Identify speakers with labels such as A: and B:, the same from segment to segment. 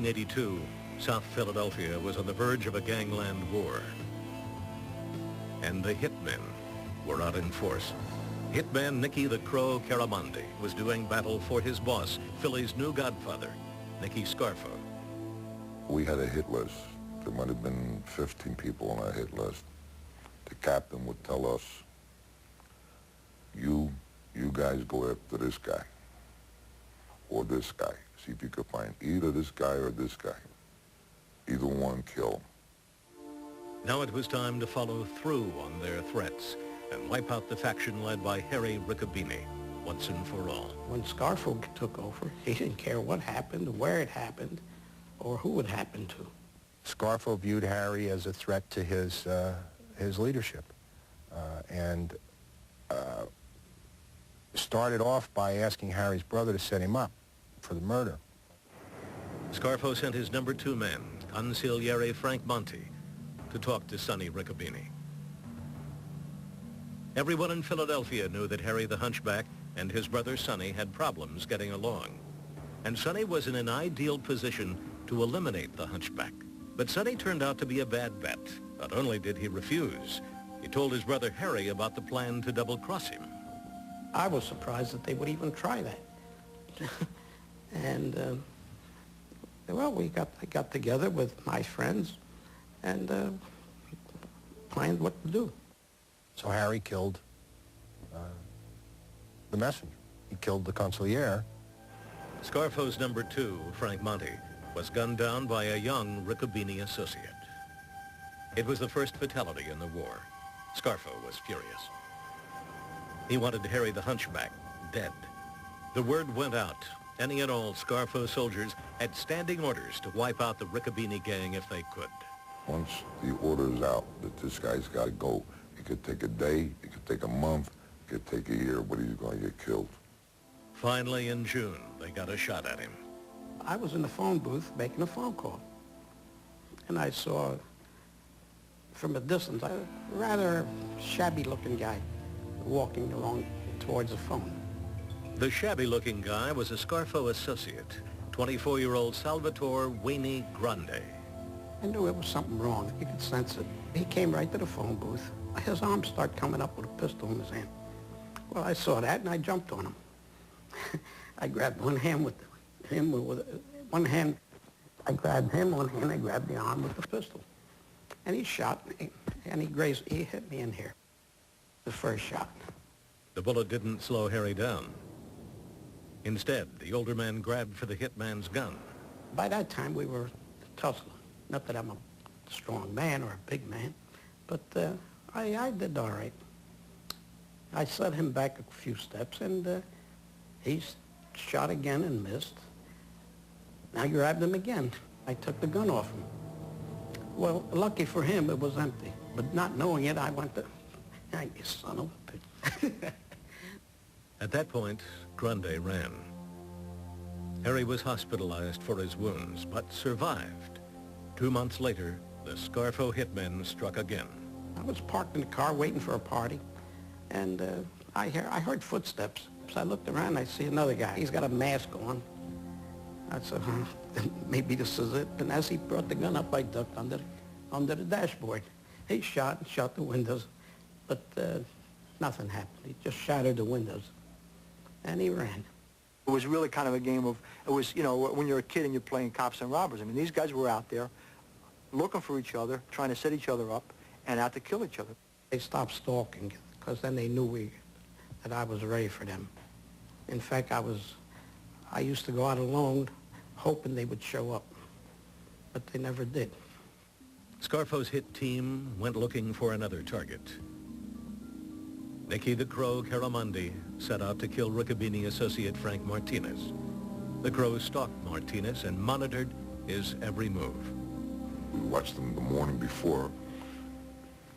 A: 1982, South Philadelphia was on the verge of a gangland war. And the Hitmen were out in force. Hitman Nicky the Crow Caramundi was doing battle for his boss, Philly's new godfather, Nicky Scarfo.
B: We had a hit list. There might have been 15 people on our hit list. The captain would tell us, you guys go after this guy or this guy. See if you could find either this guy or this guy. Either one, kill.
A: Now it was time to follow through on their threats and wipe out the faction led by Harry Ricobene once and for all.
C: When Scarfo took over, he didn't care what happened, where it happened, or who it happened to.
D: Scarfo viewed Harry as a threat to his leadership, and started off by asking Harry's brother to set him up for the murder.
A: Scarfo sent his number 2 man, Consigliere Frank Monti, to talk to Sonny Ricobene. Everyone in Philadelphia knew that Harry the Hunchback and his brother Sonny had problems getting along. And Sonny was in an ideal position to eliminate the Hunchback. But Sonny turned out to be a bad bet. Not only did he refuse, he told his brother Harry about the plan to double-cross him.
C: I was surprised that they would even try that. And, well, I got together with my friends and planned what to do.
D: So Harry killed the messenger. He killed the consigliere.
A: Scarfo's number 2, Frank Monti, was gunned down by a young Ricobene associate. It was the first fatality in the war. Scarfo was furious. He wanted Harry the Hunchback dead. The word went out. Any and all Scarfo soldiers had standing orders to wipe out the Ricobene gang if they could.
B: Once the order's out that this guy's got to go, it could take a day, it could take a month, it could take a year, but he's going to get killed.
A: Finally, in June, they got a shot at him.
C: I was in the phone booth making a phone call, and I saw from a distance a rather shabby-looking guy walking along towards the phone.
A: The shabby-looking guy was a Scarfo associate, 24-year-old Salvatore Weenie Grande.
C: I knew it was something wrong. You could sense it. He came right to the phone booth. His arms start coming up with a pistol in his hand. Well, I saw that, and I jumped on him. I grabbed one hand with him, with one hand. I grabbed him, one hand, I grabbed the arm with the pistol. And he shot me, and he hit me in here, the first shot.
A: The bullet didn't slow Harry down. Instead, the older man grabbed for the hitman's gun.
C: By that time, we were tussling. Not that I'm a strong man or a big man, but I did all right. I set him back a few steps, and he shot again and missed. I grabbed him again. I took the gun off him. Well, lucky for him, it was empty. But not knowing it, I went to, you son of a bitch.
A: At that point, Grande ran. Harry was hospitalized for his wounds, but survived. 2 months later, the Scarfo hitmen struck again.
C: I was parked in the car waiting for a party, and I heard footsteps. So I looked around, I see another guy. He's got a mask on. I said, maybe this is it. And as he brought the gun up, I ducked under the dashboard. He shot the windows, but nothing happened. He just shattered the windows, and he ran.
E: It was really kind of a game of, it was, you know, when you're a kid and you're playing cops and robbers. I mean, these guys were out there looking for each other, trying to set each other up, and out to kill each other.
C: They stopped stalking, because then they knew that I was ready for them. In fact, I used to go out alone, hoping they would show up, but they never did.
A: Scarfo's hit team went looking for another target. Nicky the Crow Caramundi set out to kill Ricobene associate Frank Martinez. The Crow stalked Martinez and monitored his every move.
B: We watched him the morning before,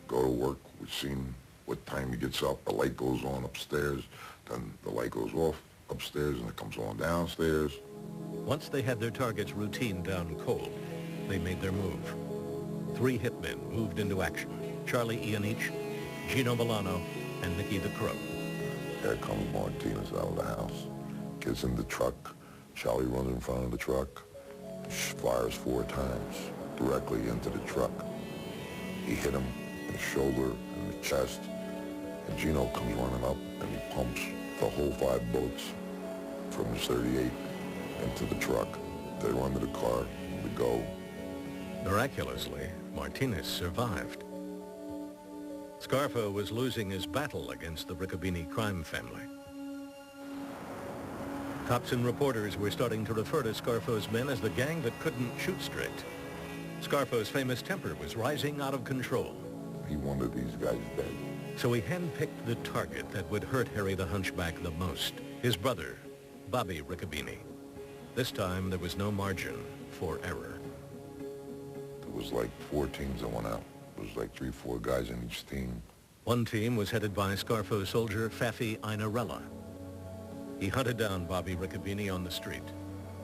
B: go to work. We've seen what time he gets up. The light goes on upstairs, then the light goes off upstairs, and it comes on downstairs.
A: Once they had their targets routine down cold, they made their move. 3 hitmen moved into action. Charlie Ianich, Gino Milano, and Nicky the Crow.
B: Here comes Martinez out of the house. Gets in the truck. Charlie runs in front of the truck. fires 4 times directly into the truck. He hit him in the shoulder and the chest, and Gino comes running up and he pumps the whole 5 bullets from his .38 into the truck. They run to the car, we go.
A: Miraculously, Martinez survived. Scarfo was losing his battle against the Ricobene crime family. Cops and reporters were starting to refer to Scarfo's men as the gang that couldn't shoot straight. Scarfo's famous temper was rising out of control.
B: He wanted these guys dead.
A: So he handpicked the target that would hurt Harry the Hunchback the most, his brother, Bobby Ricobene. This time, there was no margin for error.
B: It was like 4 teams that went out. It was like 3, 4 guys in each team.
A: One team was headed by Scarfo soldier Faffy Einarella. He hunted down Bobby Ricobene on the street.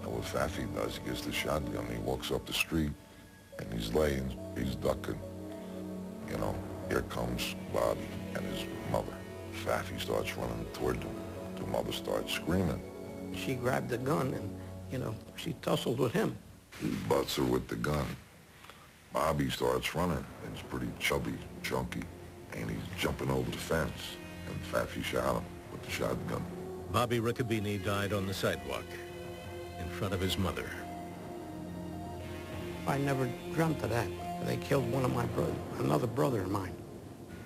B: And what Faffy does, he gets the shotgun, he walks up the street, and he's laying, he's ducking. You know, here comes Bobby and his mother. Faffy starts running toward them. The mother starts screaming.
C: She grabbed the gun and, you know, she tussled with him.
B: He butts her with the gun. Bobby starts running. He's pretty chubby, chunky, and he's jumping over the fence. And Faffy shot him with the shotgun.
A: Bobby Ricobene died on the sidewalk in front of his mother.
C: I never dreamt of that. They killed one of my brothers, another brother of mine.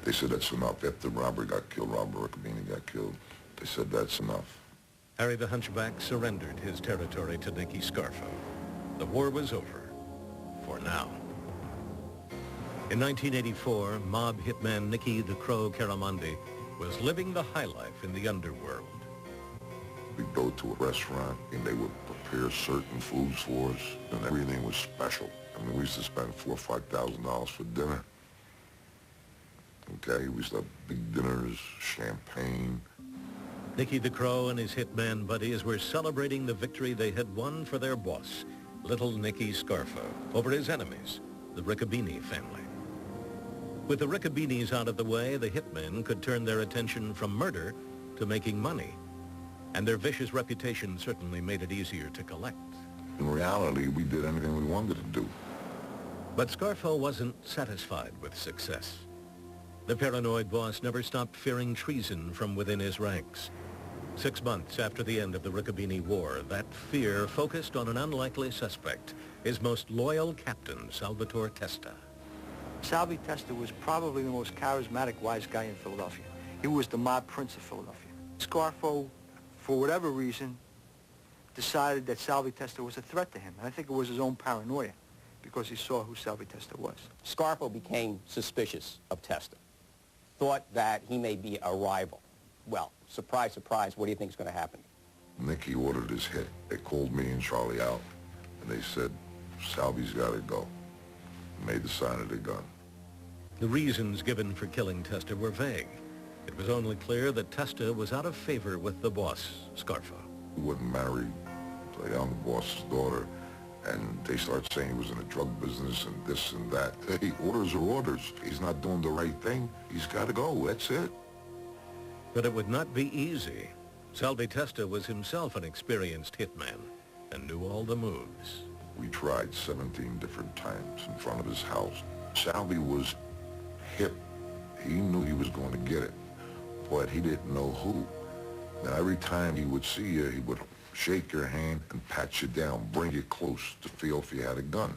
B: They said that's enough. After Robert got killed, Robert Ricobene got killed, they said that's enough.
A: Harry the Hunchback surrendered his territory to Nicky Scarfo. The war was over, for now. In 1984, mob hitman Nicky the Crow Caramundi was living the high life in the underworld.
B: We'd go to a restaurant, and they would prepare certain foods for us, and everything was special. I mean, we used to spend $4,000 or $5,000 for dinner. Okay, we used to have big dinners, champagne.
A: Nicky the Crow and his hitman buddies were celebrating the victory they had won for their boss, little Nicky Scarfo, over his enemies, the Ricobene family. With the Ricobenes out of the way, the hitmen could turn their attention from murder to making money. And their vicious reputation certainly made it easier to collect.
B: In reality, we did anything we wanted to do.
A: But Scarfo wasn't satisfied with success. The paranoid boss never stopped fearing treason from within his ranks. 6 months after the end of the Ricobene War, that fear focused on an unlikely suspect, his most loyal captain, Salvatore Testa.
E: Salvi Testa was probably the most charismatic wise guy in Philadelphia. He was the mob prince of Philadelphia. Scarfo, for whatever reason, decided that Salvi Testa was a threat to him. And I think it was his own paranoia, because he saw who Salvi Testa was.
F: Scarfo became suspicious of Testa, thought that he may be a rival. Well, surprise, surprise, what do you think is going to happen?
B: Nicky ordered his hit. They called me and Charlie out, and they said, Salvi's got to go. Made the sign of the gun.
A: The reasons given for killing Testa were vague. It was only clear that Testa was out of favor with the boss, Scarfo.
B: He wasn't married. Like, I'm the boss's daughter. And they start saying he was in the drug business and this and that. Hey, orders are orders. He's not doing the right thing. He's got to go. That's it.
A: But it would not be easy. Salvi Testa was himself an experienced hitman and knew all the moves.
B: We tried 17 different times in front of his house. Salvi was hip. He knew he was going to get it, but he didn't know who. Now, every time he would see you, he would shake your hand and pat you down, bring you close to feel if you had a gun.